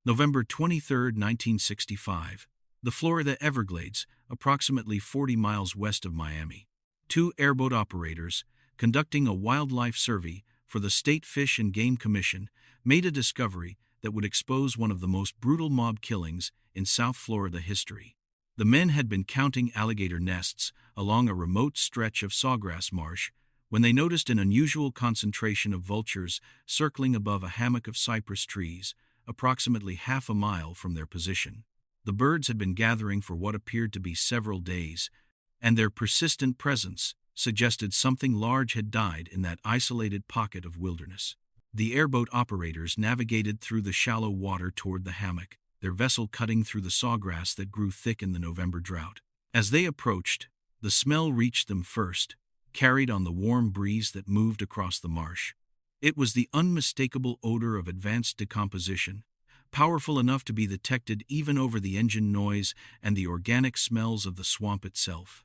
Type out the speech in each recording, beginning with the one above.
November 23, 1965. The Florida Everglades, approximately 40 miles west of Miami. Two airboat operators, conducting a wildlife survey for the State Fish and Game Commission, made a discovery that would expose one of the most brutal mob killings in South Florida history. The men had been counting alligator nests along a remote stretch of sawgrass marsh when they noticed an unusual concentration of vultures circling above a hammock of cypress trees, approximately half a mile from their position. The birds had been gathering for what appeared to be several days, and their persistent presence suggested something large had died in that isolated pocket of wilderness. The airboat operators navigated through the shallow water toward the hammock, their vessel cutting through the sawgrass that grew thick in the November drought. As they approached, the smell reached them first, carried on the warm breeze that moved across the marsh. It was the unmistakable odor of advanced decomposition, powerful enough to be detected even over the engine noise and the organic smells of the swamp itself.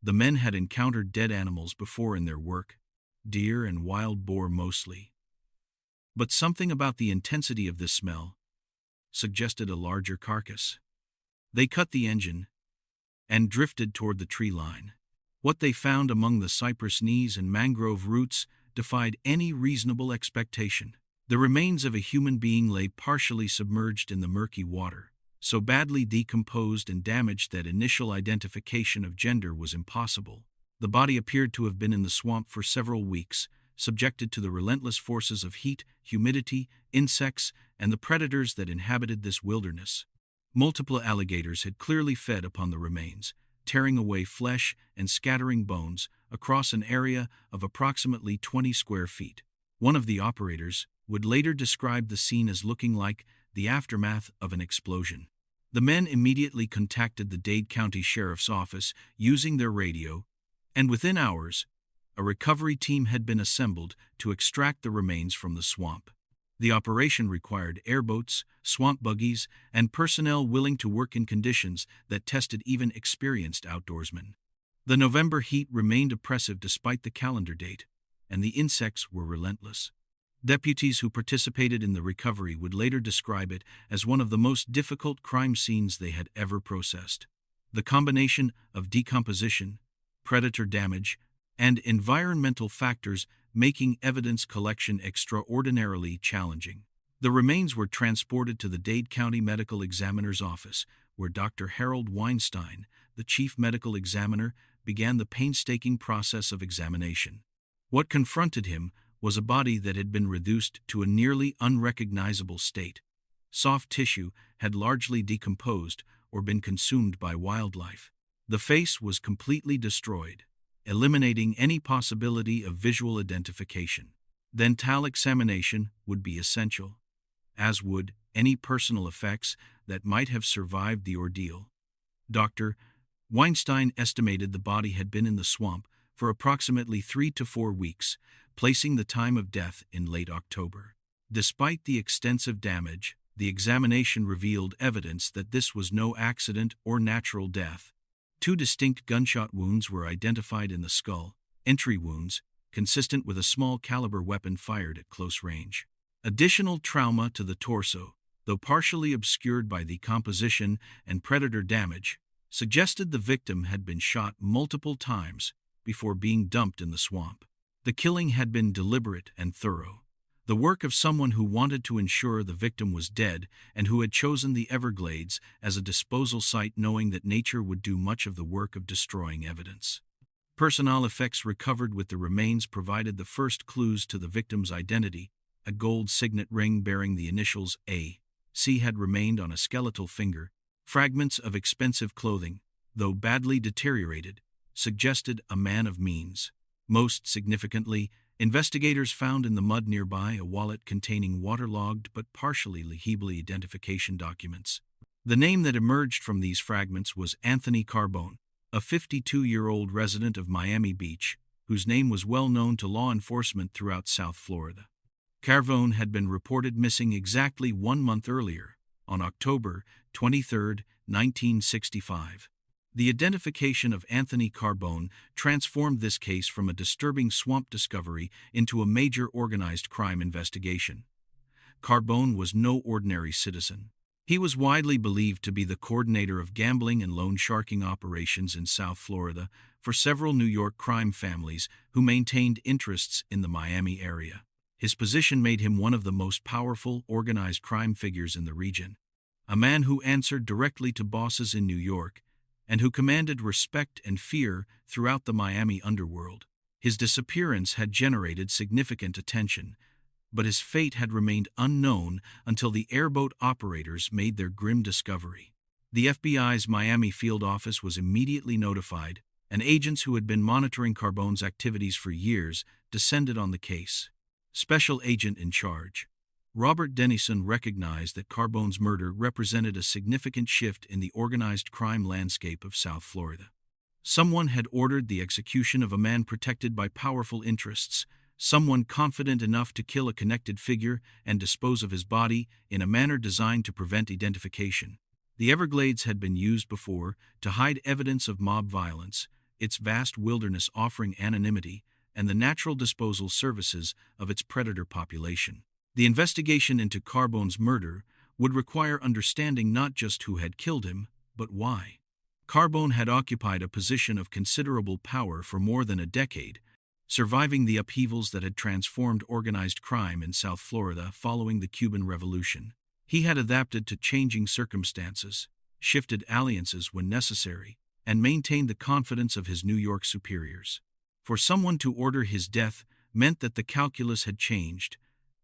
The men had encountered dead animals before in their work, deer and wild boar mostly. But something about the intensity of this smell suggested a larger carcass. They cut the engine and drifted toward the tree line. What they found among the cypress knees and mangrove roots defied any reasonable expectation. The remains of a human being lay partially submerged in the murky water, so badly decomposed and damaged that initial identification of gender was impossible. The body appeared to have been in the swamp for several weeks, subjected to the relentless forces of heat, humidity, insects, and the predators that inhabited this wilderness. Multiple alligators had clearly fed upon the remains, tearing away flesh and scattering bones across an area of approximately 20 square feet. One of the operators would later describe the scene as looking like the aftermath of an explosion. The men immediately contacted the Dade County Sheriff's Office using their radio, and within hours, a recovery team had been assembled to extract the remains from the swamp. The operation required airboats, swamp buggies, and personnel willing to work in conditions that tested even experienced outdoorsmen. The November heat remained oppressive despite the calendar date, and the insects were relentless. Deputies who participated in the recovery would later describe it as one of the most difficult crime scenes they had ever processed. The combination of decomposition, predator damage, and environmental factors making evidence collection extraordinarily challenging. The remains were transported to the Dade County Medical Examiner's office, where Dr. Harold Weinstein, the chief medical examiner, began the painstaking process of examination. What confronted him was a body that had been reduced to a nearly unrecognizable state. Soft tissue had largely decomposed or been consumed by wildlife. The face was completely destroyed, eliminating any possibility of visual identification. Dental examination would be essential, as would any personal effects that might have survived the ordeal. Dr. Weinstein estimated the body had been in the swamp for approximately 3 to 4 weeks, placing the time of death in late October. Despite the extensive damage, the examination revealed evidence that this was no accident or natural death. 2 distinct gunshot wounds were identified in the skull, entry wounds, consistent with a small caliber weapon fired at close range. Additional trauma to the torso, though partially obscured by the composition and predator damage, suggested the victim had been shot multiple times before being dumped in the swamp. The killing had been deliberate and thorough, the work of someone who wanted to ensure the victim was dead and who had chosen the Everglades as a disposal site knowing that nature would do much of the work of destroying evidence. Personal effects recovered with the remains provided the first clues to the victim's identity. A gold signet ring bearing the initials A.C. had remained on a skeletal finger. Fragments of expensive clothing, though badly deteriorated, suggested a man of means. Most significantly, investigators found in the mud nearby a wallet containing waterlogged but partially legible identification documents. The name that emerged from these fragments was Anthony Carbone, a 52-year-old resident of Miami Beach, whose name was well known to law enforcement throughout South Florida. Carbone had been reported missing exactly 1 month earlier, on October 23, 1965. The identification of Anthony Carbone transformed this case from a disturbing swamp discovery into a major organized crime investigation. Carbone was no ordinary citizen. He was widely believed to be the coordinator of gambling and loan sharking operations in South Florida for several New York crime families who maintained interests in the Miami area. His position made him one of the most powerful organized crime figures in the region, a man who answered directly to bosses in New York and who commanded respect and fear throughout the Miami underworld. His disappearance had generated significant attention, but his fate had remained unknown until the airboat operators made their grim discovery. The FBI's Miami field office was immediately notified, and agents who had been monitoring Carbone's activities for years descended on the case. Special Agent in Charge Robert Dennison recognized that Carbone's murder represented a significant shift in the organized crime landscape of South Florida. Someone had ordered the execution of a man protected by powerful interests, someone confident enough to kill a connected figure and dispose of his body in a manner designed to prevent identification. The Everglades had been used before to hide evidence of mob violence, its vast wilderness offering anonymity and the natural disposal services of its predator population. The investigation into Carbone's murder would require understanding not just who had killed him, but why. Carbone had occupied a position of considerable power for more than a decade, surviving the upheavals that had transformed organized crime in South Florida following the Cuban Revolution. He had adapted to changing circumstances, shifted alliances when necessary, and maintained the confidence of his New York superiors. For someone to order his death meant that the calculus had changed,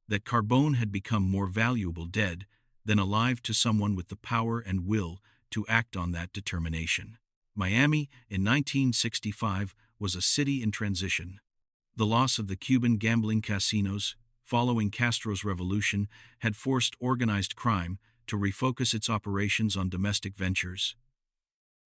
that Carbone had become more valuable dead than alive to someone with the power and will to act on that determination. Miami, in 1965, was a city in transition. The loss of the Cuban gambling casinos, following Castro's revolution, had forced organized crime to refocus its operations on domestic ventures.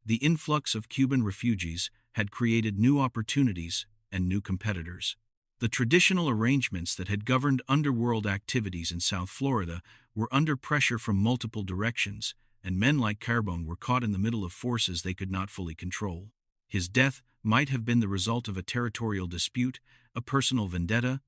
The influx of Cuban refugees had created new opportunities and new competitors. The traditional arrangements that had governed underworld activities in South Florida were under pressure from multiple directions, and men like Carbone were caught in the middle of forces they could not fully control. His death might have been the result of a territorial dispute, a personal vendetta,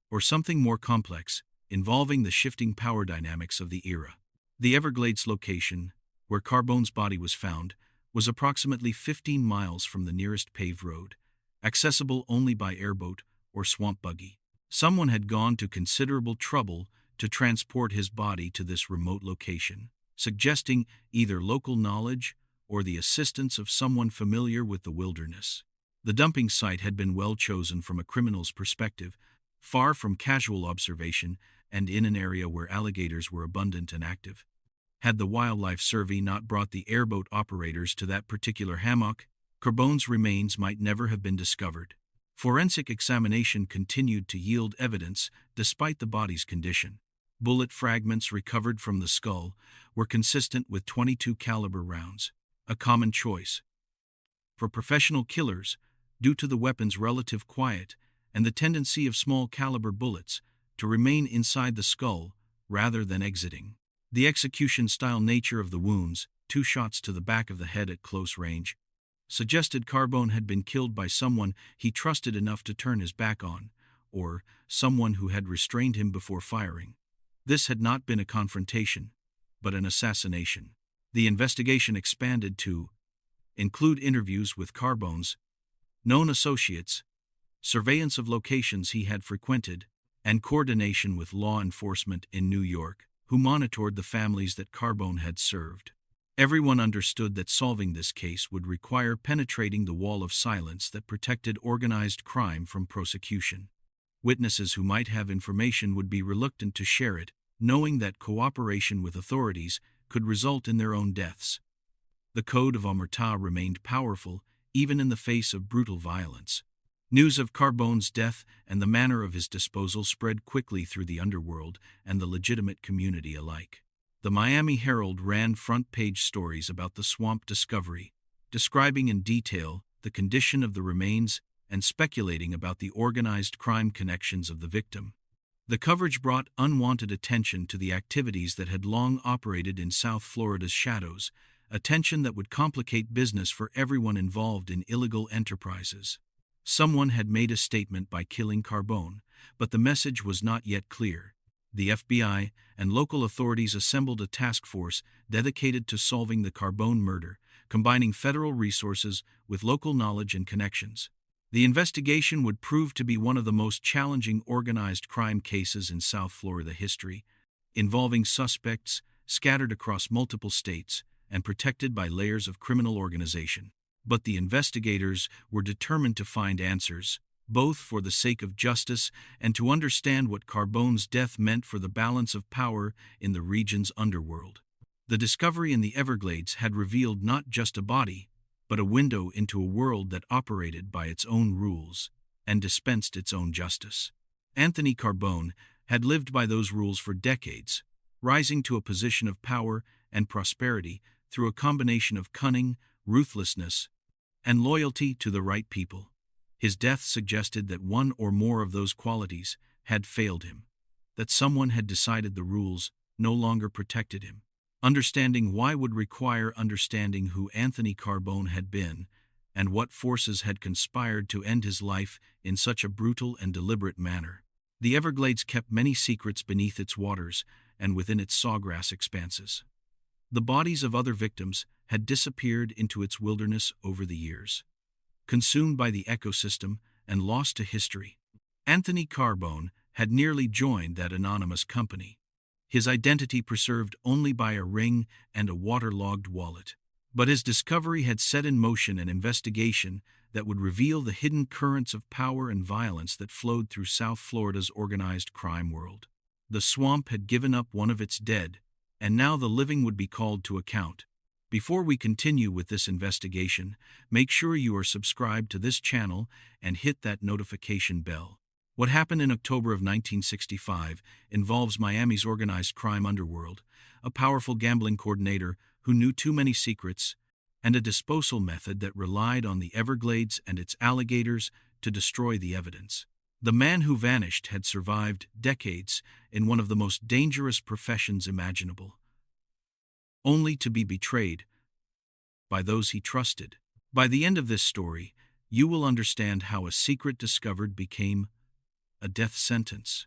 or something more complex, involving the shifting power dynamics of the era. The Everglades location, where Carbone's body was found, was approximately 15 miles from the nearest paved road, accessible only by airboat or swamp buggy. Someone had gone to considerable trouble to transport his body to this remote location, suggesting either local knowledge or the assistance of someone familiar with the wilderness. The dumping site had been well chosen from a criminal's perspective, far from casual observation and in an area where alligators were abundant and active. Had the Wildlife Survey not brought the airboat operators to that particular hammock, Carbone's remains might never have been discovered. Forensic examination continued to yield evidence despite the body's condition. Bullet fragments recovered from the skull were consistent with .22 caliber rounds, a common choice for professional killers due to the weapon's relative quiet and the tendency of small caliber bullets to remain inside the skull rather than exiting. The execution-style nature of the wounds, 2 shots to the back of the head at close range, suggested Carbone had been killed by someone he trusted enough to turn his back on, or someone who had restrained him before firing. This had not been a confrontation, but an assassination. The investigation expanded to include interviews with Carbone's known associates, surveillance of locations he had frequented, and coordination with law enforcement in New York, who monitored the families that Carbone had served. Everyone understood that solving this case would require penetrating the wall of silence that protected organized crime from prosecution. Witnesses who might have information would be reluctant to share it, knowing that cooperation with authorities could result in their own deaths. The code of omerta remained powerful even in the face of brutal violence. News of Carbone's death and the manner of his disposal spread quickly through the underworld and the legitimate community alike. The Miami Herald ran front-page stories about the swamp discovery, describing in detail the condition of the remains and speculating about the organized crime connections of the victim. The coverage brought unwanted attention to the activities that had long operated in South Florida's shadows, attention that would complicate business for everyone involved in illegal enterprises. Someone had made a statement by killing Carbone, but the message was not yet clear. The FBI and local authorities assembled a task force dedicated to solving the Carbone murder, combining federal resources with local knowledge and connections. The investigation would prove to be one of the most challenging organized crime cases in South Florida history, involving suspects scattered across multiple states and protected by layers of criminal organization. But the investigators were determined to find answers, both for the sake of justice and to understand what Carbone's death meant for the balance of power in the region's underworld. The discovery in the Everglades had revealed not just a body, but a window into a world that operated by its own rules and dispensed its own justice. Anthony Carbone had lived by those rules for decades, rising to a position of power and prosperity through a combination of cunning, ruthlessness, and loyalty to the right people. His death suggested that one or more of those qualities had failed him, that someone had decided the rules no longer protected him. Understanding why would require understanding who Anthony Carbone had been and what forces had conspired to end his life in such a brutal and deliberate manner. The Everglades kept many secrets beneath its waters and within its sawgrass expanses. The bodies of other victims had disappeared into its wilderness over the years, consumed by the ecosystem and lost to history. Anthony Carbone had nearly joined that anonymous company, his identity preserved only by a ring and a waterlogged wallet. But his discovery had set in motion an investigation that would reveal the hidden currents of power and violence that flowed through South Florida's organized crime world. The swamp had given up one of its dead, and now the living would be called to account. Before we continue with this investigation, make sure you are subscribed to this channel and hit that notification bell. What happened in October of 1965 involves Miami's organized crime underworld, a powerful gambling coordinator who knew too many secrets, and a disposal method that relied on the Everglades and its alligators to destroy the evidence. The man who vanished had survived decades in one of the most dangerous professions imaginable, only to be betrayed by those he trusted. By the end of this story, you will understand how a secret discovered became a death sentence,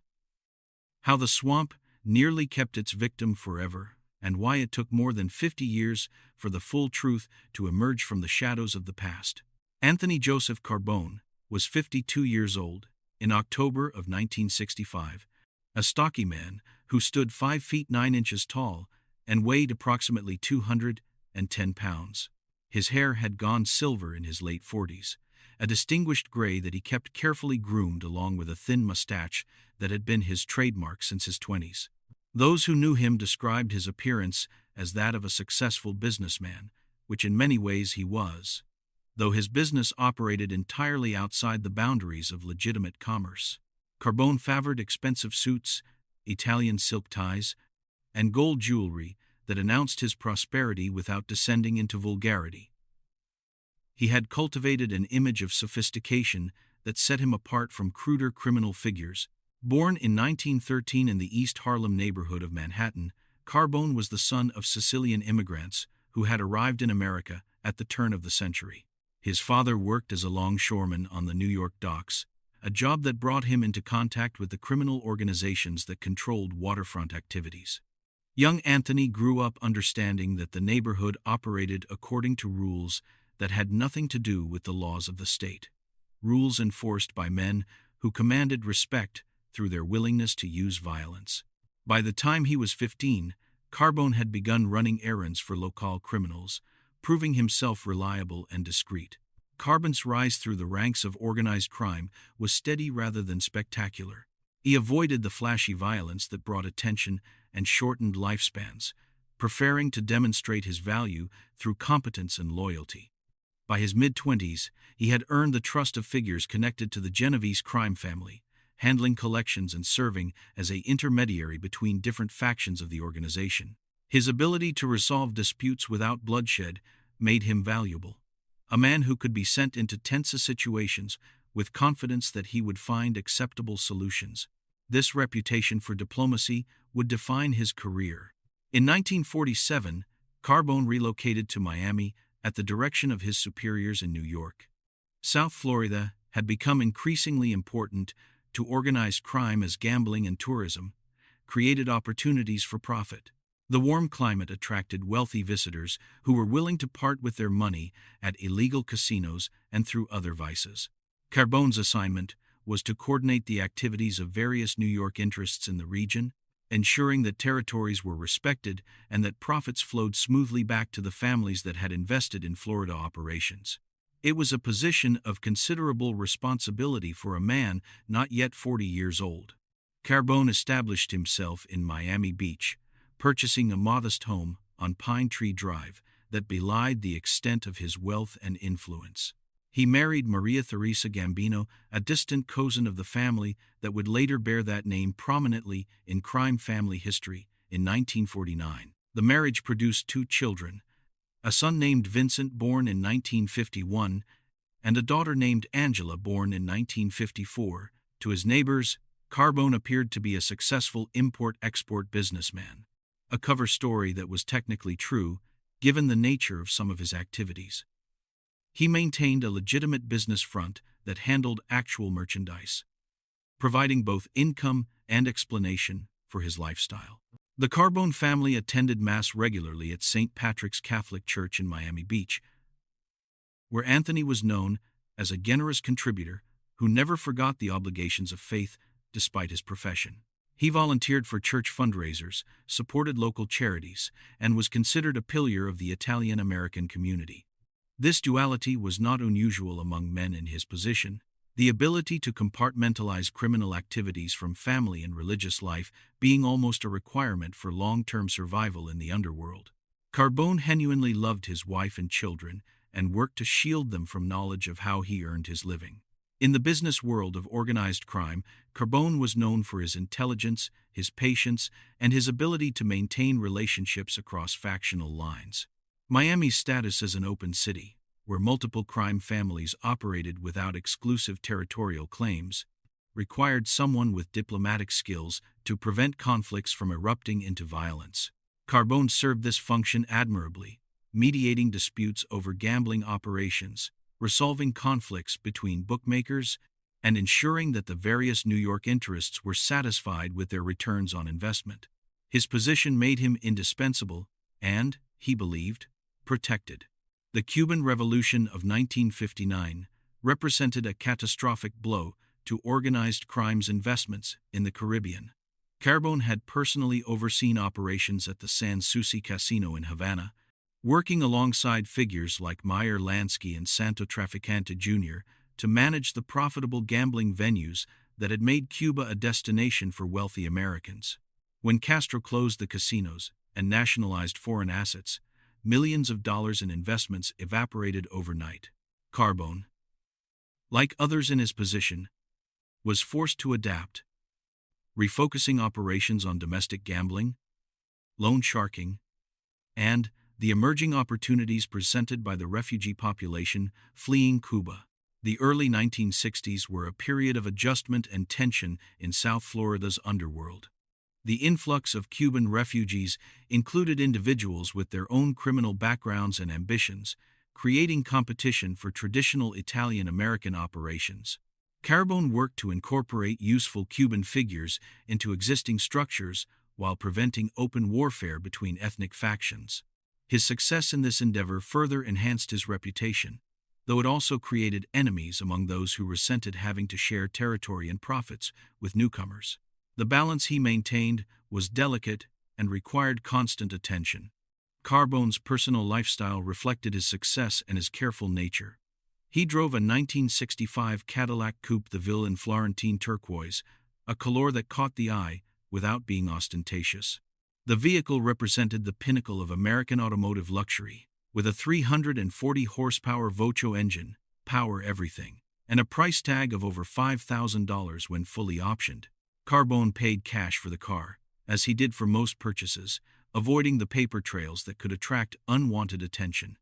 how the swamp nearly kept its victim forever, and why it took more than 50 years for the full truth to emerge from the shadows of the past. Anthony Joseph Carbone was 52 years old in October of 1965, a stocky man who stood 5 feet 9 inches tall and weighed approximately 210 pounds. His hair had gone silver in his late 40s, a distinguished gray that he kept carefully groomed along with a thin mustache that had been his trademark since his 20s. Those who knew him described his appearance as that of a successful businessman, which in many ways he was, though his business operated entirely outside the boundaries of legitimate commerce. Carbone favored expensive suits, Italian silk ties, and gold jewelry that announced his prosperity without descending into vulgarity. He had cultivated an image of sophistication that set him apart from cruder criminal figures. Born in 1913 in the East Harlem neighborhood of Manhattan, Carbone was the son of Sicilian immigrants who had arrived in America at the turn of the century. His father worked as a longshoreman on the New York docks, a job that brought him into contact with the criminal organizations that controlled waterfront activities. Young Anthony grew up understanding that the neighborhood operated according to rules that had nothing to do with the laws of the state, rules enforced by men who commanded respect through their willingness to use violence. By the time he was 15, Carbone had begun running errands for local criminals, proving himself reliable and discreet. Carbone's rise through the ranks of organized crime was steady rather than spectacular. He avoided the flashy violence that brought attention and shortened lifespans, preferring to demonstrate his value through competence and loyalty. By his mid-20s, he had earned the trust of figures connected to the Genovese crime family, handling collections and serving as an intermediary between different factions of the organization. His ability to resolve disputes without bloodshed made him valuable, a man who could be sent into tense situations with confidence that he would find acceptable solutions. This reputation for diplomacy would define his career. In 1947, Carbone relocated to Miami at the direction of his superiors in New York. South Florida had become increasingly important to organized crime as gambling and tourism, created opportunities for profit. The warm climate attracted wealthy visitors who were willing to part with their money at illegal casinos and through other vices. Carbone's assignment was to coordinate the activities of various New York interests in the region, ensuring that territories were respected and that profits flowed smoothly back to the families that had invested in Florida operations. It was a position of considerable responsibility for a man not yet 40 years old. Carbone established himself in Miami Beach, purchasing a modest home on Pine Tree Drive that belied the extent of his wealth and influence. He married Maria Theresa Gambino, a distant cousin of the family that would later bear that name prominently in crime family history in 1949. The marriage produced 2 children, a son named Vincent, born in 1951, and a daughter named Angela, born in 1954. To his neighbors, Carbone appeared to be a successful import-export businessman, a cover story that was technically true, given the nature of some of his activities. He maintained a legitimate business front that handled actual merchandise, providing both income and explanation for his lifestyle. The Carbone family attended Mass regularly at St. Patrick's Catholic Church in Miami Beach, where Anthony was known as a generous contributor who never forgot the obligations of faith despite his profession. He volunteered for church fundraisers, supported local charities, and was considered a pillar of the Italian-American community. This duality was not unusual among men in his position, the ability to compartmentalize criminal activities from family and religious life being almost a requirement for long-term survival in the underworld. Carbone genuinely loved his wife and children and worked to shield them from knowledge of how he earned his living. In the business world of organized crime, Carbone was known for his intelligence, his patience, and his ability to maintain relationships across factional lines. Miami's status as an open city, where multiple crime families operated without exclusive territorial claims, required someone with diplomatic skills to prevent conflicts from erupting into violence. Carbone served this function admirably, mediating disputes over gambling operations, resolving conflicts between bookmakers, and ensuring that the various New York interests were satisfied with their returns on investment. His position made him indispensable and, he believed, protected. The Cuban Revolution of 1959 represented a catastrophic blow to organized crime's investments in the Caribbean. Carbone had personally overseen operations at the San Souci Casino in Havana, working alongside figures like Meyer Lansky and Santo Traficante Jr. to manage the profitable gambling venues that had made Cuba a destination for wealthy Americans. When Castro closed the casinos and nationalized foreign assets, millions of dollars in investments evaporated overnight. Carbone, like others in his position, was forced to adapt, refocusing operations on domestic gambling, loan sharking, and the emerging opportunities presented by the refugee population fleeing Cuba. The early 1960s were a period of adjustment and tension in South Florida's underworld. The influx of Cuban refugees included individuals with their own criminal backgrounds and ambitions, creating competition for traditional Italian-American operations. Carbone worked to incorporate useful Cuban figures into existing structures while preventing open warfare between ethnic factions. His success in this endeavor further enhanced his reputation, though it also created enemies among those who resented having to share territory and profits with newcomers. The balance he maintained was delicate and required constant attention. Carbone's personal lifestyle reflected his success and his careful nature. He drove a 1965 Cadillac Coupe de Ville in Florentine turquoise, a color that caught the eye without being ostentatious. The vehicle represented the pinnacle of American automotive luxury, with a 340-horsepower Vocho engine, power everything, and a price tag of over $5,000 when fully optioned. Carbone paid cash for the car, as he did for most purchases, avoiding the paper trails that could attract unwanted attention.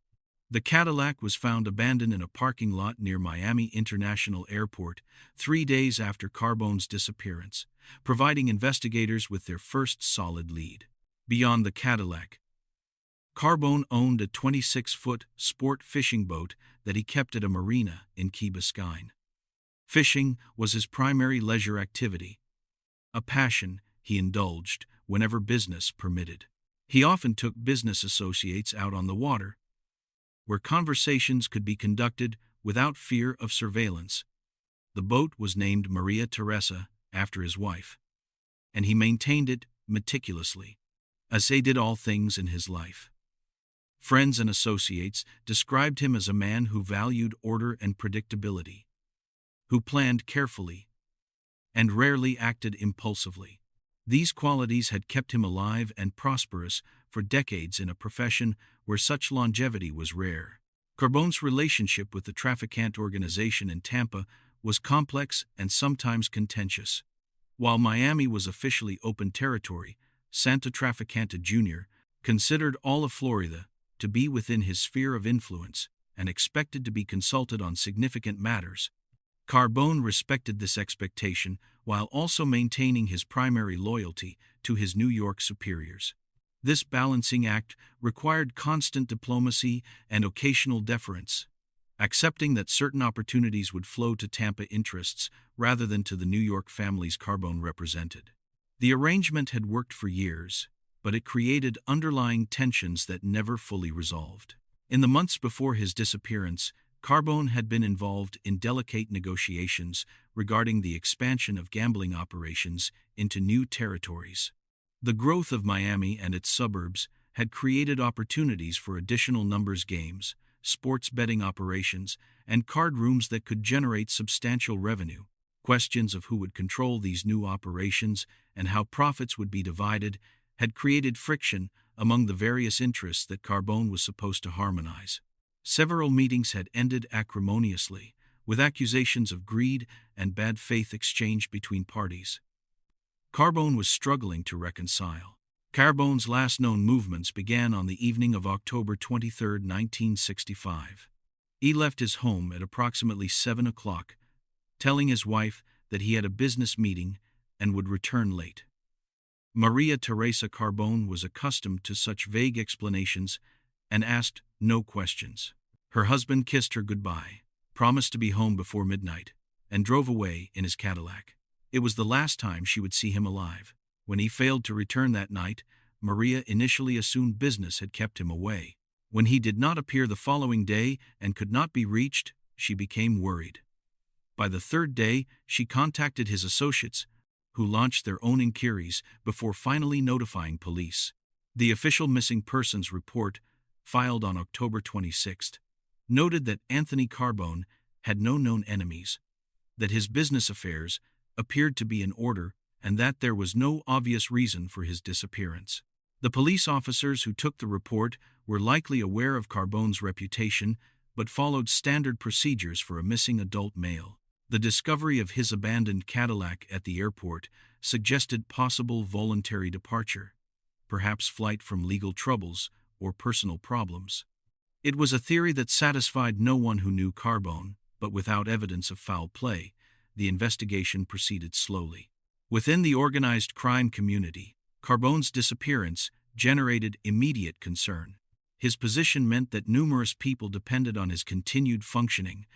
The Cadillac was found abandoned in a parking lot near Miami International Airport 3 days after Carbone's disappearance, providing investigators with their first solid lead. Beyond the Cadillac, Carbone owned a 26-foot sport fishing boat that he kept at a marina in Key Biscayne. Fishing was his primary leisure activity, a passion he indulged whenever business permitted. He often took business associates out on the water, where conversations could be conducted without fear of surveillance. The boat was named Maria Teresa after his wife, and he maintained it meticulously, as he did all things in his life. Friends and associates described him as a man who valued order and predictability, who planned carefully, and rarely acted impulsively. These qualities had kept him alive and prosperous for decades in a profession where such longevity was rare. Carbone's relationship with the Traficant organization in Tampa was complex and sometimes contentious. While Miami was officially open territory, Santa Traficante Jr. considered all of Florida to be within his sphere of influence and expected to be consulted on significant matters. Carbone respected this expectation while also maintaining his primary loyalty to his New York superiors. This balancing act required constant diplomacy and occasional deference, accepting that certain opportunities would flow to Tampa interests rather than to the New York families Carbone represented. The arrangement had worked for years, but it created underlying tensions that never fully resolved. In the months before his disappearance, Carbone had been involved in delicate negotiations regarding the expansion of gambling operations into new territories. The growth of Miami and its suburbs had created opportunities for additional numbers games, sports betting operations, and card rooms that could generate substantial revenue. Questions of who would control these new operations and how profits would be divided had created friction among the various interests that Carbone was supposed to harmonize. Several meetings had ended acrimoniously, with accusations of greed and bad faith exchanged between parties. Carbone was struggling to reconcile. Carbone's last known movements began on the evening of October 23, 1965. He left his home at approximately 7 o'clock, telling his wife that he had a business meeting and would return late. Maria Teresa Carbone was accustomed to such vague explanations and asked no questions. Her husband kissed her goodbye, promised to be home before midnight, and drove away in his Cadillac. It was the last time she would see him alive. When he failed to return that night, Maria initially assumed business had kept him away. When he did not appear the following day and could not be reached, she became worried. By the third day, she contacted his associates, who launched their own inquiries before finally notifying police. The official missing persons report, filed on October 26, noted that Anthony Carbone had no known enemies, that his business affairs appeared to be in order, and that there was no obvious reason for his disappearance. The police officers who took the report were likely aware of Carbone's reputation, but followed standard procedures for a missing adult male. The discovery of his abandoned Cadillac at the airport suggested possible voluntary departure, perhaps flight from legal troubles or personal problems. It was a theory that satisfied no one who knew Carbone, but without evidence of foul play, the investigation proceeded slowly. Within the organized crime community, Carbone's disappearance generated immediate concern. His position meant that numerous people depended on his continued functioning,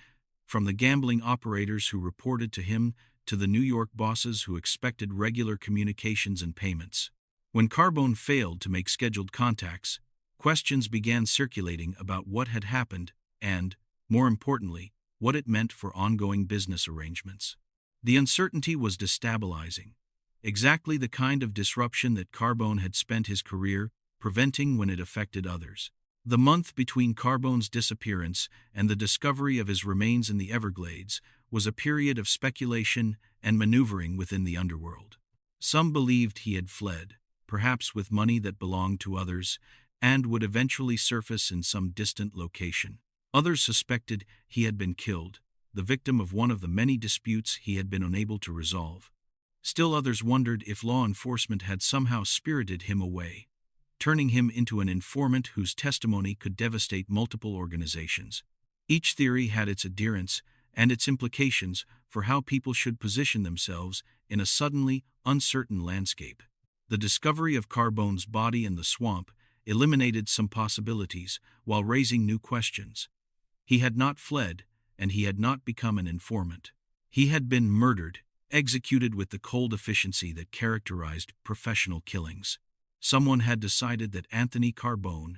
from the gambling operators who reported to him to the New York bosses who expected regular communications and payments. When Carbone failed to make scheduled contacts, questions began circulating about what had happened and, more importantly, what it meant for ongoing business arrangements. The uncertainty was destabilizing, exactly the kind of disruption that Carbone had spent his career preventing when it affected others. The month between Carbone's disappearance and the discovery of his remains in the Everglades was a period of speculation and maneuvering within the underworld. Some believed he had fled, perhaps with money that belonged to others, and would eventually surface in some distant location. Others suspected he had been killed, the victim of one of the many disputes he had been unable to resolve. Still others wondered if law enforcement had somehow spirited him away, turning him into an informant whose testimony could devastate multiple organizations. Each theory had its adherents and its implications for how people should position themselves in a suddenly uncertain landscape. The discovery of Carbone's body in the swamp eliminated some possibilities while raising new questions. He had not fled, and he had not become an informant. He had been murdered, executed with the cold efficiency that characterized professional killings. Someone had decided that Anthony Carbone,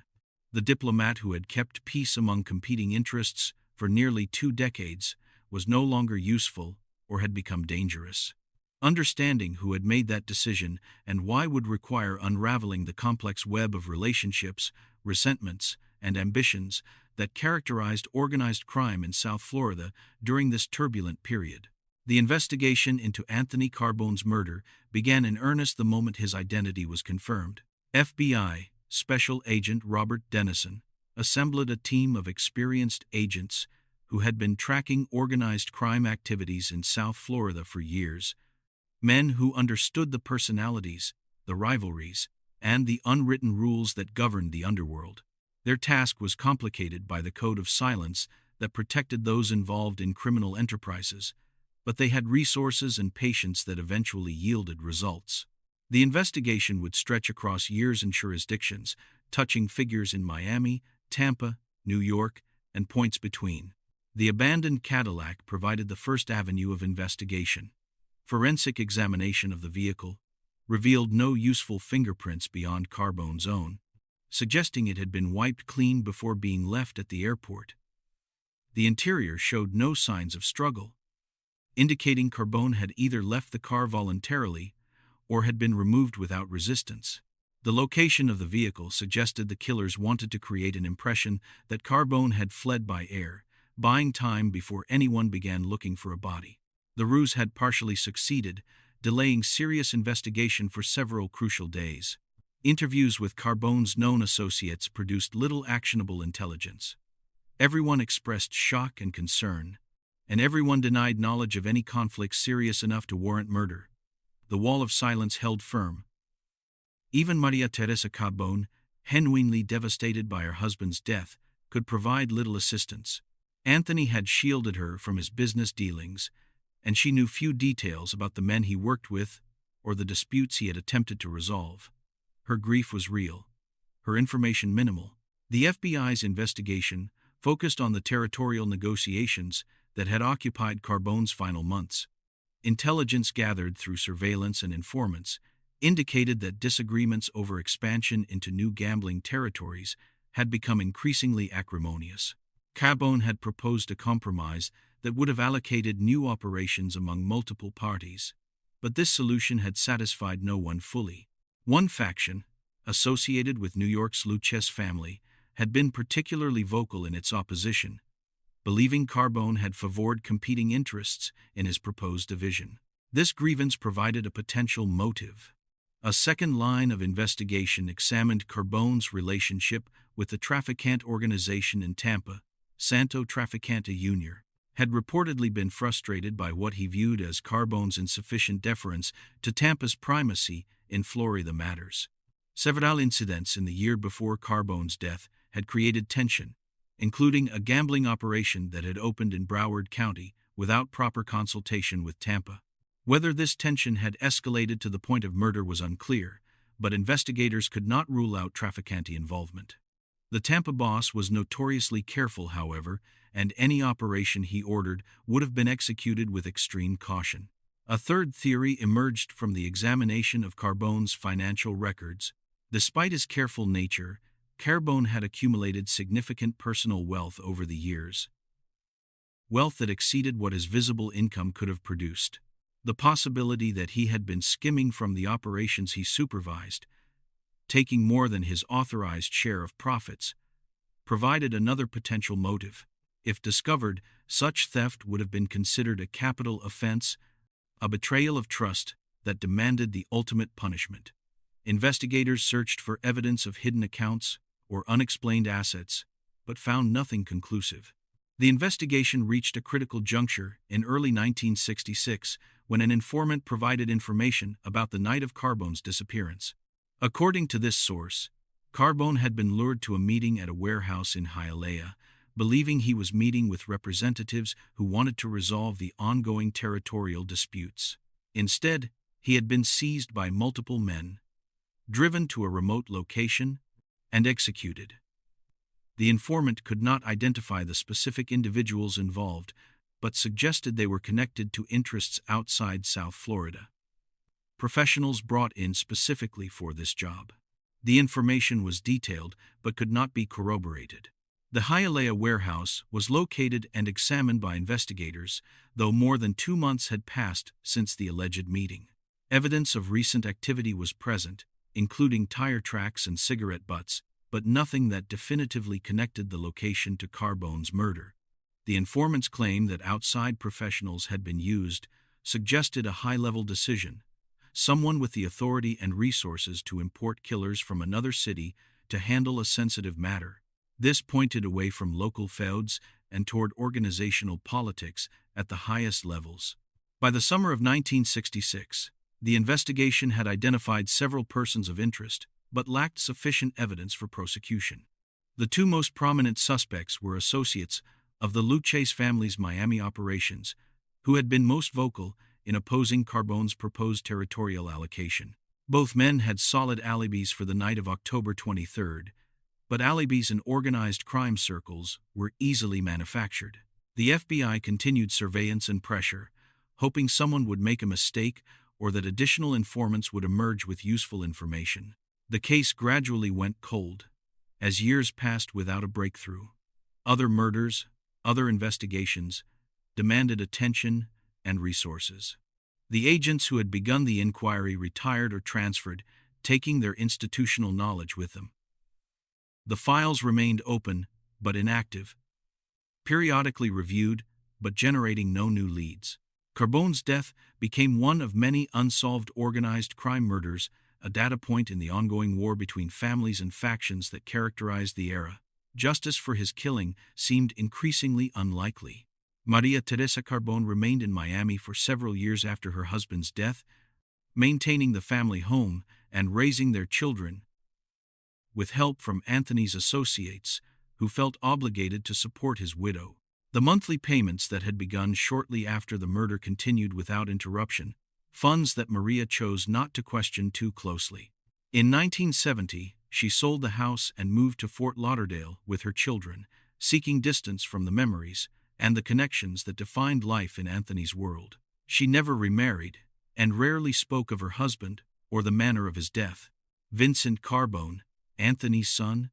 the diplomat who had kept peace among competing interests for nearly 2 decades, was no longer useful or had become dangerous. Understanding who had made that decision and why would require unraveling the complex web of relationships, resentments, and ambitions that characterized organized crime in South Florida during this turbulent period. The investigation into Anthony Carbone's murder began in earnest the moment his identity was confirmed. FBI Special Agent Robert Dennison assembled a team of experienced agents who had been tracking organized crime activities in South Florida for years, men who understood the personalities, the rivalries, and the unwritten rules that governed the underworld. Their task was complicated by the code of silence that protected those involved in criminal enterprises, but they had resources and patience that eventually yielded results. The investigation would stretch across years and jurisdictions, touching figures in Miami, Tampa, New York, and points between. The abandoned Cadillac provided the first avenue of investigation. Forensic examination of the vehicle revealed no useful fingerprints beyond Carbone's own, suggesting it had been wiped clean before being left at the airport. The interior showed no signs of struggle, indicating Carbone had either left the car voluntarily or had been removed without resistance. The location of the vehicle suggested the killers wanted to create an impression that Carbone had fled by air, buying time before anyone began looking for a body. The ruse had partially succeeded, delaying serious investigation for several crucial days. Interviews with Carbone's known associates produced little actionable intelligence. Everyone expressed shock and concern, and everyone denied knowledge of any conflict serious enough to warrant murder. The wall of silence held firm. Even Maria Teresa Carbone, genuinely devastated by her husband's death, could provide little assistance. Anthony had shielded her from his business dealings, and she knew few details about the men he worked with or the disputes he had attempted to resolve. Her grief was real, her information minimal. The FBI's investigation focused on the territorial negotiations that had occupied Carbone's final months. Intelligence gathered through surveillance and informants indicated that disagreements over expansion into new gambling territories had become increasingly acrimonious. Carbone had proposed a compromise that would have allocated new operations among multiple parties, but this solution had satisfied no one fully. One faction, associated with New York's Luches family, had been particularly vocal in its opposition, believing Carbone had favored competing interests in his proposed division. This grievance provided a potential motive. A second line of investigation examined Carbone's relationship with the trafficant organization in Tampa, Santo Traficante Jr., had reportedly been frustrated by what he viewed as Carbone's insufficient deference to Tampa's primacy in Florida matters. Several incidents in the year before Carbone's death had created tension, including a gambling operation that had opened in Broward County without proper consultation with Tampa. Whether this tension had escalated to the point of murder was unclear, but investigators could not rule out Traficante involvement. The Tampa boss was notoriously careful, however, and any operation he ordered would have been executed with extreme caution. A third theory emerged from the examination of Carbone's financial records. Despite his careful nature, Carbone had accumulated significant personal wealth over the years, wealth that exceeded what his visible income could have produced. The possibility that he had been skimming from the operations he supervised, taking more than his authorized share of profits, provided another potential motive. If discovered, such theft would have been considered a capital offense, a betrayal of trust that demanded the ultimate punishment. Investigators searched for evidence of hidden accounts or unexplained assets, but found nothing conclusive. The investigation reached a critical juncture in early 1966 when an informant provided information about the night of Carbone's disappearance. According to this source, Carbone had been lured to a meeting at a warehouse in Hialeah, believing he was meeting with representatives who wanted to resolve the ongoing territorial disputes. Instead, he had been seized by multiple men, driven to a remote location, and executed. The informant could not identify the specific individuals involved, but suggested they were connected to interests outside South Florida. Professionals brought in specifically for this job. The information was detailed but could not be corroborated. The Hialeah warehouse was located and examined by investigators, though more than 2 months had passed since the alleged meeting. Evidence of recent activity was present, including tire tracks and cigarette butts, but nothing that definitively connected the location to Carbone's murder. The informant's claim that outside professionals had been used suggested a high-level decision, someone with the authority and resources to import killers from another city to handle a sensitive matter. This pointed away from local feuds and toward organizational politics at the highest levels. By the summer of 1966, the investigation had identified several persons of interest, but lacked sufficient evidence for prosecution. The 2 most prominent suspects were associates of the Luces family's Miami operations, who had been most vocal in opposing Carbone's proposed territorial allocation. Both men had solid alibis for the night of October 23rd, but alibis in organized crime circles were easily manufactured. The FBI continued surveillance and pressure, hoping someone would make a mistake or that additional informants would emerge with useful information. The case gradually went cold, as years passed without a breakthrough. Other murders, other investigations, demanded attention and resources. The agents who had begun the inquiry retired or transferred, taking their institutional knowledge with them. The files remained open, but inactive, periodically reviewed, but generating no new leads. Carbone's death became one of many unsolved organized crime murders, a data point in the ongoing war between families and factions that characterized the era. Justice for his killing seemed increasingly unlikely. Maria Teresa Carbone remained in Miami for several years after her husband's death, maintaining the family home and raising their children, with help from Anthony's associates, who felt obligated to support his widow. The monthly payments that had begun shortly after the murder continued without interruption, funds that Maria chose not to question too closely. In 1970, she sold the house and moved to Fort Lauderdale with her children, seeking distance from the memories and the connections that defined life in Anthony's world. She never remarried, and rarely spoke of her husband or the manner of his death. Vincent Carbone, Anthony's son,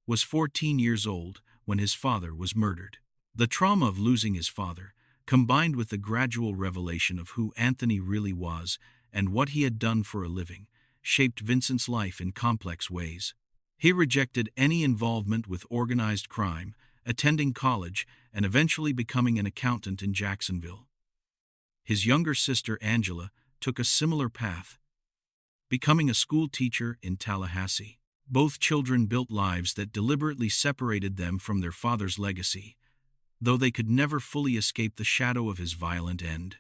was 14 years old when his father was murdered. The trauma of losing his father, combined with the gradual revelation of who Anthony really was and what he had done for a living, shaped Vincent's life in complex ways. He rejected any involvement with organized crime, attending college and eventually becoming an accountant in Jacksonville. His younger sister Angela took a similar path, becoming a school teacher in Tallahassee. Both children built lives that deliberately separated them from their father's legacy, though they could never fully escape the shadow of his violent end.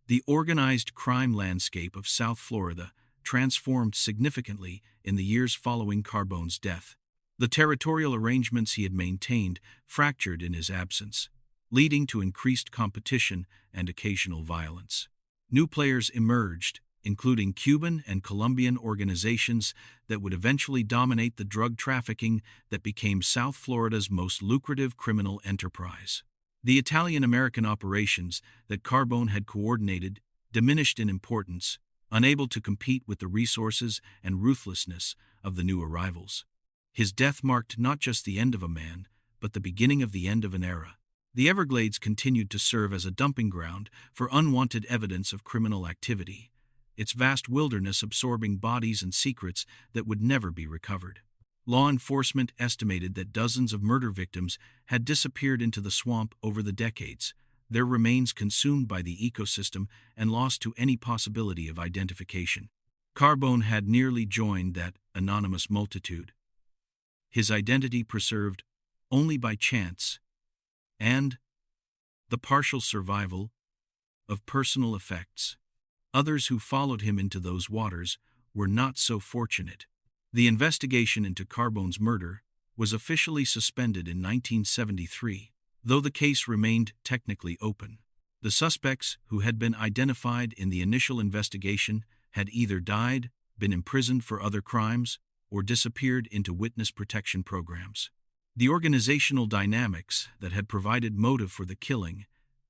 The organized crime landscape of South Florida transformed significantly in the years following Carbone's death. The territorial arrangements he had maintained fractured in his absence, leading to increased competition and occasional violence. New players emerged, including Cuban and Colombian organizations that would eventually dominate the drug trafficking that became South Florida's most lucrative criminal enterprise. The Italian-American operations that Carbone had coordinated diminished in importance, unable to compete with the resources and ruthlessness of the new arrivals. His death marked not just the end of a man, but the beginning of the end of an era. The Everglades continued to serve as a dumping ground for unwanted evidence of criminal activity, its vast wilderness absorbing bodies and secrets that would never be recovered. Law enforcement estimated that dozens of murder victims had disappeared into the swamp over the decades, their remains consumed by the ecosystem and lost to any possibility of identification. Carbone had nearly joined that anonymous multitude, his identity preserved only by chance and the partial survival of personal effects. Others who followed him into those waters were not so fortunate. The investigation into Carbone's murder was officially suspended in 1973, though the case remained technically open. The suspects who had been identified in the initial investigation had either died, been imprisoned for other crimes, or disappeared into witness protection programs. The organizational dynamics that had provided motive for the killing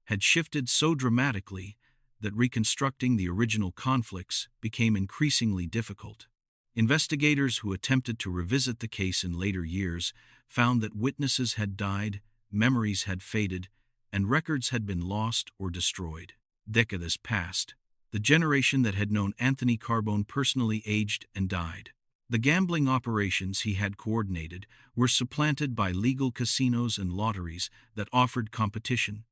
had shifted so dramatically that reconstructing the original conflicts became increasingly difficult. Investigators who attempted to revisit the case in later years found that witnesses had died, memories had faded, and records had been lost or destroyed. Decades passed. The generation that had known Anthony Carbone personally aged and died. The gambling operations he had coordinated were supplanted by legal casinos and lotteries that offered competition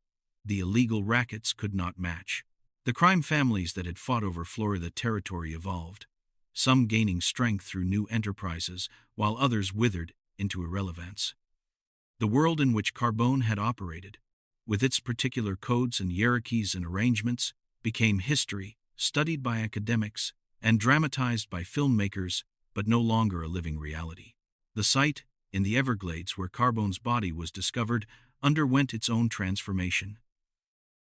the illegal rackets could not match. The crime families that had fought over Florida territory evolved, some gaining strength through new enterprises, while others withered into irrelevance. The world in which Carbone had operated, with its particular codes and hierarchies and arrangements, became history, studied by academics, and dramatized by filmmakers, but no longer a living reality. The site, in the Everglades where Carbone's body was discovered, underwent its own transformation.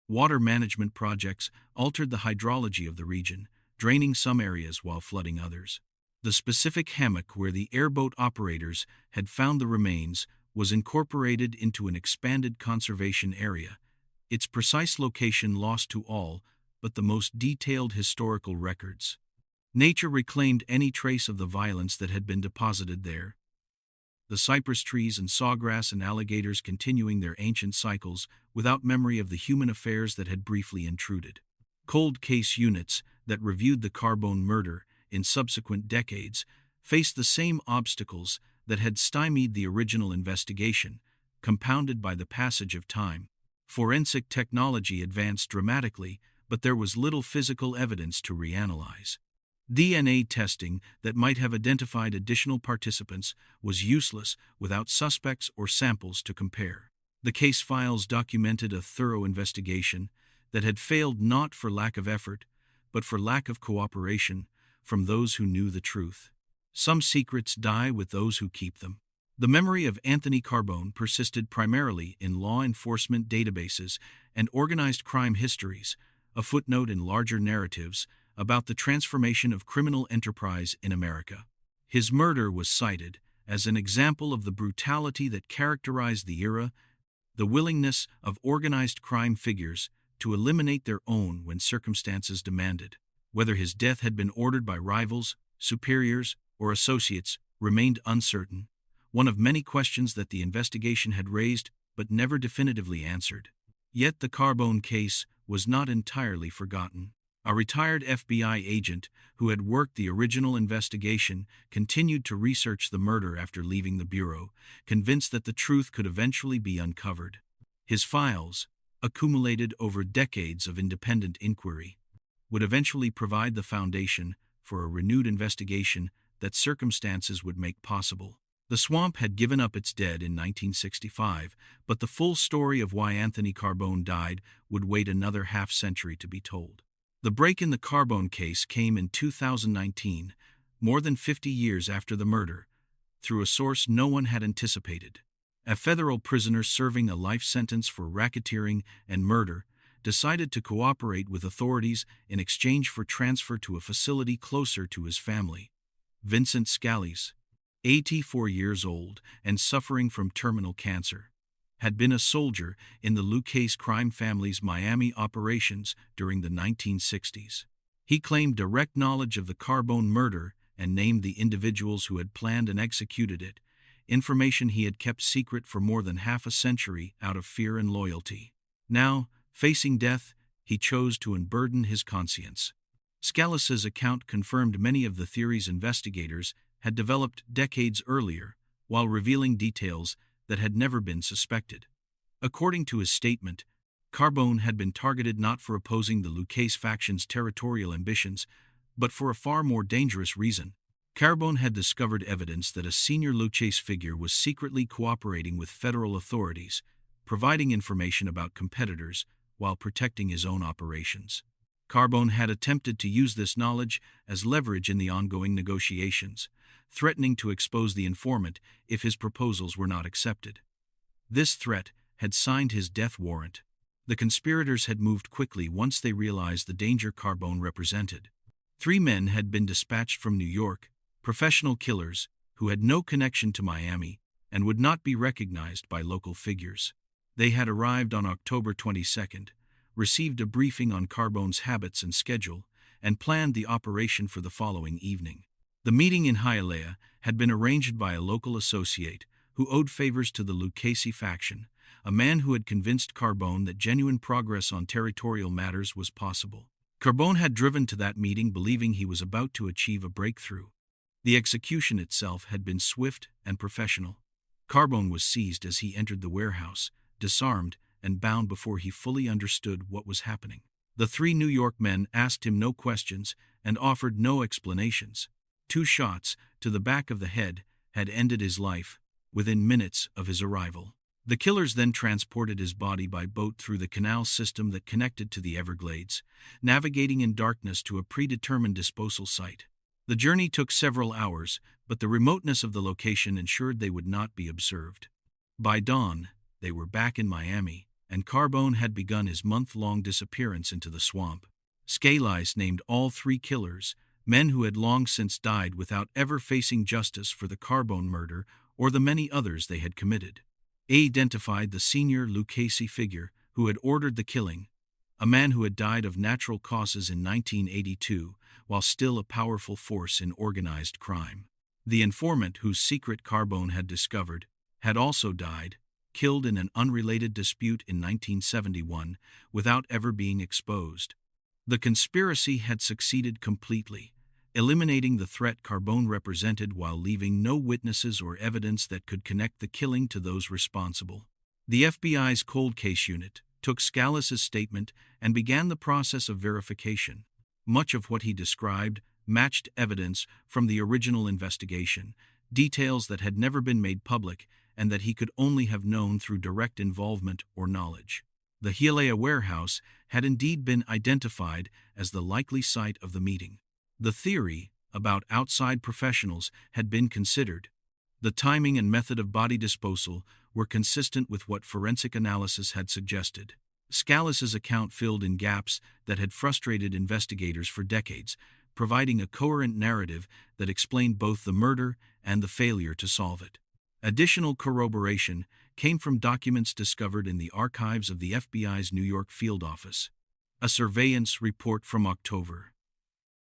Water management projects altered the hydrology of the region, draining some areas while flooding others. The specific hammock where the airboat operators had found the remains was incorporated into an expanded conservation area, its precise location lost to all but the most detailed historical records. Nature reclaimed any trace of the violence that had been deposited there. The cypress trees and sawgrass and alligators continuing their ancient cycles without memory of the human affairs that had briefly intruded. Cold case units that reviewed the Carbone murder in subsequent decades faced the same obstacles that had stymied the original investigation, compounded by the passage of time. Forensic technology advanced dramatically, but there was little physical evidence to reanalyze. DNA testing that might have identified additional participants was useless without suspects or samples to compare. The case files documented a thorough investigation that had failed not for lack of effort, but for lack of cooperation from those who knew the truth. Some secrets die with those who keep them. The memory of Anthony Carbone persisted primarily in law enforcement databases and organized crime histories, a footnote in larger narratives about the transformation of criminal enterprise in America. His murder was cited as an example of the brutality that characterized the era, the willingness of organized crime figures to eliminate their own when circumstances demanded. Whether his death had been ordered by rivals, superiors, or associates remained uncertain, one of many questions that the investigation had raised but never definitively answered. Yet the Carbone case was not entirely forgotten. A retired FBI agent who had worked the original investigation continued to research the murder after leaving the Bureau, convinced that the truth could eventually be uncovered. His files, accumulated over decades of independent inquiry, would eventually provide the foundation for a renewed investigation that circumstances would make possible. The swamp had given up its dead in 1965, but the full story of why Anthony Carbone died would wait another half-century to be told. The break in the Carbone case came in 2019, more than 50 years after the murder, through a source no one had anticipated. A federal prisoner serving a life sentence for racketeering and murder decided to cooperate with authorities in exchange for transfer to a facility closer to his family. Vincent Scalise, 84 years old and suffering from terminal cancer, had been a soldier in the Lucchese crime family's Miami operations during the 1960s. He claimed direct knowledge of the Carbone murder and named the individuals who had planned and executed it, information he had kept secret for more than half a century out of fear and loyalty. Now, facing death, he chose to unburden his conscience. Scalise's account confirmed many of the theories investigators had developed decades earlier, while revealing details that had never been suspected. According to his statement, Carbone had been targeted not for opposing the Lucchese faction's territorial ambitions, but for a far more dangerous reason. Carbone had discovered evidence that a senior Lucchese figure was secretly cooperating with federal authorities, providing information about competitors while protecting his own operations. Carbone had attempted to use this knowledge as leverage in the ongoing negotiations, threatening to expose the informant if his proposals were not accepted. This threat had signed his death warrant. The conspirators had moved quickly once they realized the danger Carbone represented. 3 men had been dispatched from New York, professional killers who had no connection to Miami and would not be recognized by local figures. They had arrived on October 22, received a briefing on Carbone's habits and schedule, and planned the operation for the following evening. The meeting in Hialeah had been arranged by a local associate who owed favors to the Lucchese faction, a man who had convinced Carbone that genuine progress on territorial matters was possible. Carbone had driven to that meeting believing he was about to achieve a breakthrough. The execution itself had been swift and professional. Carbone was seized as he entered the warehouse, disarmed, and bound before he fully understood what was happening. The three New York men asked him no questions and offered no explanations. 2 shots to the back of the head had ended his life within minutes of his arrival. The killers then transported his body by boat through the canal system that connected to the Everglades, navigating in darkness to a predetermined disposal site. The journey took several hours, but the remoteness of the location ensured they would not be observed. By dawn, they were back in Miami, and Carbone had begun his month-long disappearance into the swamp. Scalies named all 3 killers, men who had long since died without ever facing justice for the Carbone murder or the many others they had committed. He identified the senior Lucchese figure who had ordered the killing, a man who had died of natural causes in 1982 while still a powerful force in organized crime. The informant whose secret Carbone had discovered had also died, killed in an unrelated dispute in 1971 without ever being exposed. The conspiracy had succeeded completely, eliminating the threat Carbone represented while leaving no witnesses or evidence that could connect the killing to those responsible. The FBI's cold case unit took Scalise's statement and began the process of verification. Much of what he described matched evidence from the original investigation, details that had never been made public and that he could only have known through direct involvement or knowledge. The Hialeah warehouse had indeed been identified as the likely site of the meeting. The theory about outside professionals had been considered. The timing and method of body disposal were consistent with what forensic analysis had suggested. Scalise's account filled in gaps that had frustrated investigators for decades, providing a coherent narrative that explained both the murder and the failure to solve it. Additional corroboration came from documents discovered in the archives of the FBI's New York field office. A surveillance report from October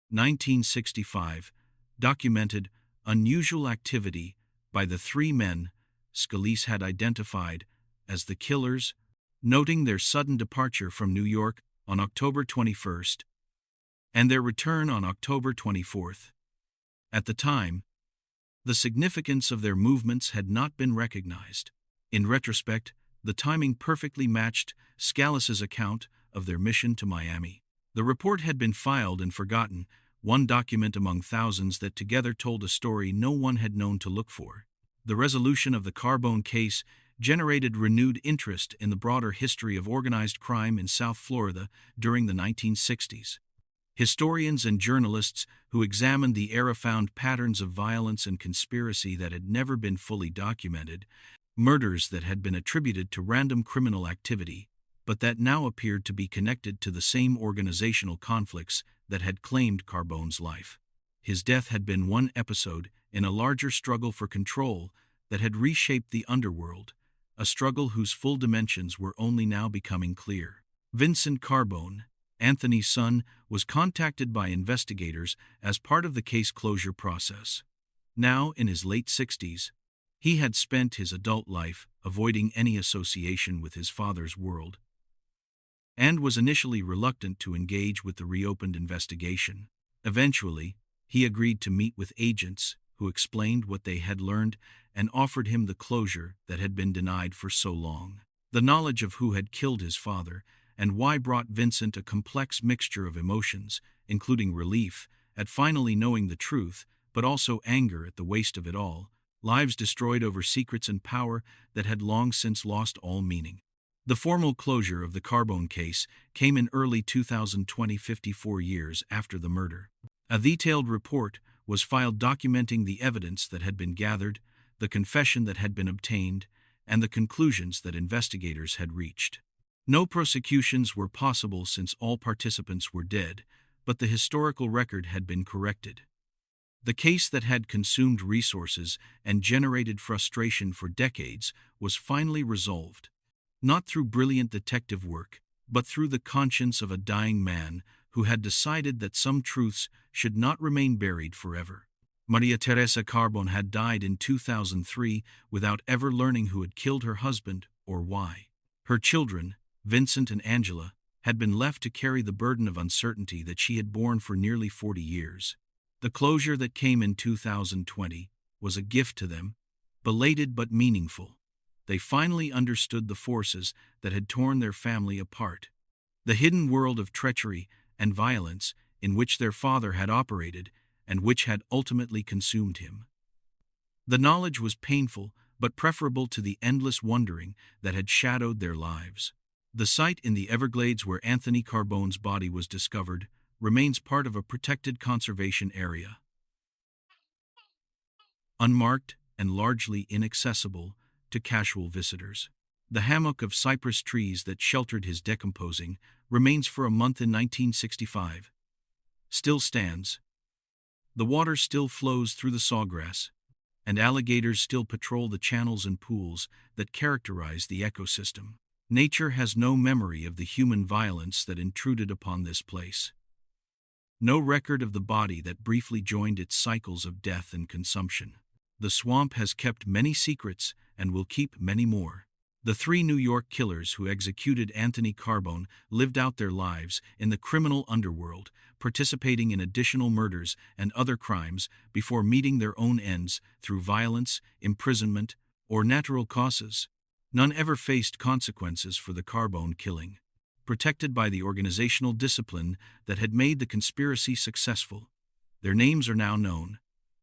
1965 documented unusual activity by the 3 men Scalise had identified as the killers, noting their sudden departure from New York on October 21st and their return on October 24th. At the time, the significance of their movements had not been recognized. In retrospect, the timing perfectly matched Scalise's account of their mission to Miami. The report had been filed and forgotten, one document among thousands that together told a story no one had known to look for. The resolution of the Carbone case generated renewed interest in the broader history of organized crime in South Florida during the 1960s. Historians and journalists who examined the era found patterns of violence and conspiracy that had never been fully documented, murders that had been attributed to random criminal activity, but that now appeared to be connected to the same organizational conflicts that had claimed Carbone's life. His death had been one episode in a larger struggle for control that had reshaped the underworld, a struggle whose full dimensions were only now becoming clear. Vincent Carbone, Anthony's son, was contacted by investigators as part of the case closure process. Now, in his late 60s, he had spent his adult life avoiding any association with his father's world, and was initially reluctant to engage with the reopened investigation. Eventually, he agreed to meet with agents who explained what they had learned and offered him the closure that had been denied for so long. The knowledge of who had killed his father and why brought Vincent a complex mixture of emotions, including relief at finally knowing the truth, but also anger at the waste of it all, lives destroyed over secrets and power that had long since lost all meaning. The formal closure of the Carbone case came in early 2020, 54 years after the murder. A detailed report was filed documenting the evidence that had been gathered, the confession that had been obtained, and the conclusions that investigators had reached. No prosecutions were possible since all participants were dead, but the historical record had been corrected. The case that had consumed resources and generated frustration for decades was finally resolved, not through brilliant detective work, but through the conscience of a dying man who had decided that some truths should not remain buried forever. Maria Teresa Carbone had died in 2003 without ever learning who had killed her husband or why. Her children, Vincent and Angela, had been left to carry the burden of uncertainty that she had borne for nearly 40 years. The closure that came in 2020 was a gift to them, belated but meaningful. They finally understood the forces that had torn their family apart. The hidden world of treachery and violence in which their father had operated and which had ultimately consumed him. The knowledge was painful, but preferable to the endless wondering that had shadowed their lives. The site in the Everglades where Anthony Carbone's body was discovered remains part of a protected conservation area. Unmarked and largely inaccessible to casual visitors. The hammock of cypress trees that sheltered his decomposing remains for a month in 1965. Still stands. The water still flows through the sawgrass, and alligators still patrol the channels and pools that characterize the ecosystem. Nature has no memory of the human violence that intruded upon this place. No record of the body that briefly joined its cycles of death and consumption. The swamp has kept many secrets and will keep many more. The 3 New York killers who executed Anthony Carbone lived out their lives in the criminal underworld, participating in additional murders and other crimes before meeting their own ends through violence, imprisonment, or natural causes. None ever faced consequences for the Carbone killing, protected by the organizational discipline that had made the conspiracy successful. Their names are now known,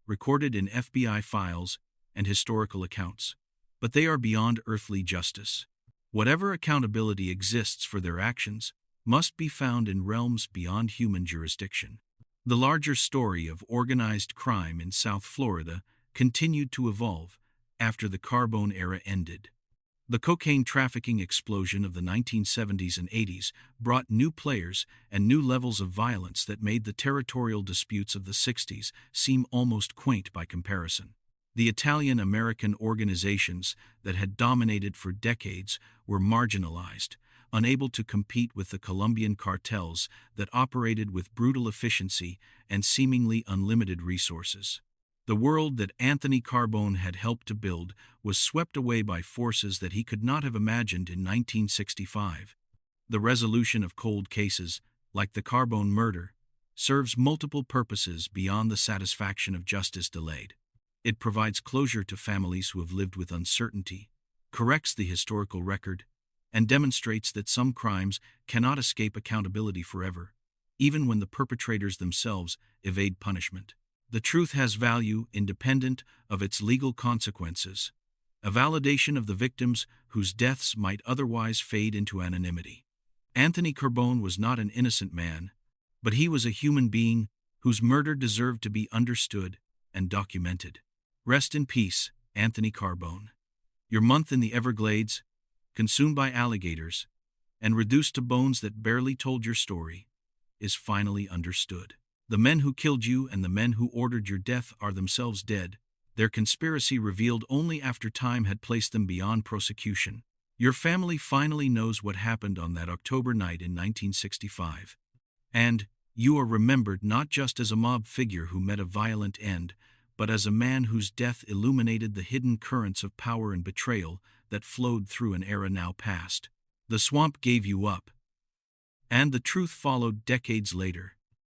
recorded in FBI files and historical accounts. But they are beyond earthly justice. Whatever accountability exists for their actions must be found in realms beyond human jurisdiction. The larger story of organized crime in South Florida continued to evolve after the Carbone era ended. The cocaine trafficking explosion of the 1970s and 80s brought new players and new levels of violence that made the territorial disputes of the 60s seem almost quaint by comparison. The Italian-American organizations that had dominated for decades were marginalized, unable to compete with the Colombian cartels that operated with brutal efficiency and seemingly unlimited resources. The world that Anthony Carbone had helped to build was swept away by forces that he could not have imagined in 1965. The resolution of cold cases, like the Carbone murder, serves multiple purposes beyond the satisfaction of justice delayed. It provides closure to families who have lived with uncertainty, corrects the historical record, and demonstrates that some crimes cannot escape accountability forever, even when the perpetrators themselves evade punishment. The truth has value independent of its legal consequences, a validation of the victims whose deaths might otherwise fade into anonymity. Anthony Carbone was not an innocent man, but he was a human being whose murder deserved to be understood and documented. Rest in peace, Anthony Carbone. Your month in the Everglades, consumed by alligators, and reduced to bones that barely told your story, is finally understood. The men who killed you and the men who ordered your death are themselves dead, their conspiracy revealed only after time had placed them beyond prosecution. Your family finally knows what happened on that October night in 1965. And you are remembered not just as a mob figure who met a violent end, but as a man whose death illuminated the hidden currents of power and betrayal that flowed through an era now past. The swamp gave you up, and the truth followed decades later.